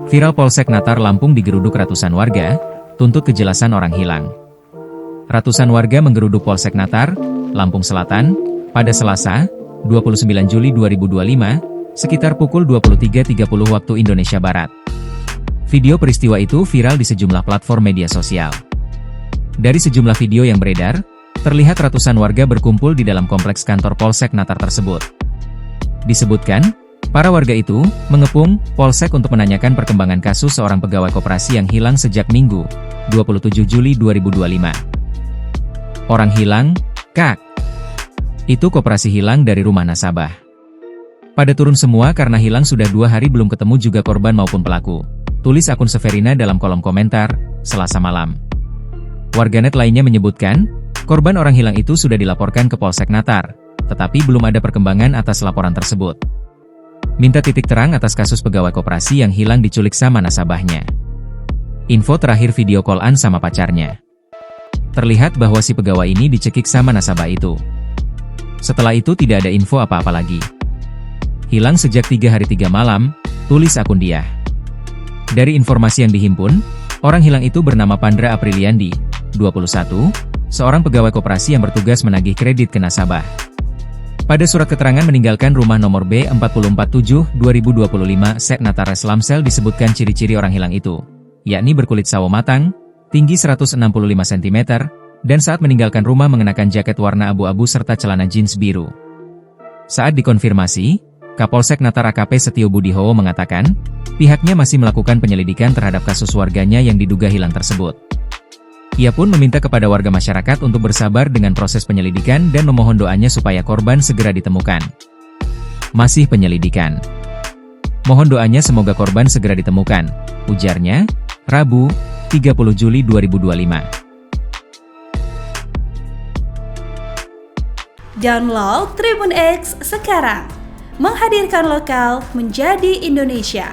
Viral Polsek Natar Lampung digeruduk ratusan warga, tuntut kejelasan orang hilang. Ratusan warga menggeruduk Polsek Natar, Lampung Selatan, pada Selasa, 29 Juli 2025, sekitar pukul 23.30 waktu Indonesia Barat. Video peristiwa itu viral di sejumlah platform media sosial. Dari sejumlah video yang beredar, terlihat ratusan warga berkumpul di dalam kompleks kantor Polsek Natar tersebut. Disebutkan, para warga itu mengepung Polsek untuk menanyakan perkembangan kasus seorang pegawai koperasi yang hilang sejak Minggu, 27 Juli 2025. Orang hilang, Kak. Itu koperasi hilang dari rumah nasabah. Pada turun semua karena hilang sudah 2 hari belum ketemu juga korban maupun pelaku. Tulis akun Severina dalam kolom komentar, Selasa malam. Warganet lainnya menyebutkan, korban orang hilang itu sudah dilaporkan ke Polsek Natar, tetapi belum ada perkembangan atas laporan tersebut. Minta titik terang atas kasus pegawai koperasi yang hilang diculik sama nasabahnya. Info terakhir video call-an sama pacarnya. Terlihat bahwa si pegawai ini dicekik sama nasabah itu. Setelah itu tidak ada info apa-apa lagi. Hilang sejak 3 hari 3 malam, tulis akun dia. Dari informasi yang dihimpun, orang hilang itu bernama Pandra Apriliandi, 21, seorang pegawai koperasi yang bertugas menagih kredit ke nasabah. Pada surat keterangan meninggalkan rumah nomor B447/2025 Sek Natares Lamsel disebutkan ciri-ciri orang hilang itu, yakni berkulit sawo matang, tinggi 165 cm, dan saat meninggalkan rumah mengenakan jaket warna abu-abu serta celana jeans biru. Saat dikonfirmasi, Kapolsek Natar AKP Setio Budihowo mengatakan, pihaknya masih melakukan penyelidikan terhadap kasus warganya yang diduga hilang tersebut. Ia pun meminta kepada warga masyarakat untuk bersabar dengan proses penyelidikan dan memohon doanya supaya korban segera ditemukan. Masih penyelidikan. Mohon doanya semoga korban segera ditemukan, ujarnya, Rabu, 30 Juli 2025. Download Tribun X sekarang, menghadirkan lokal menjadi Indonesia.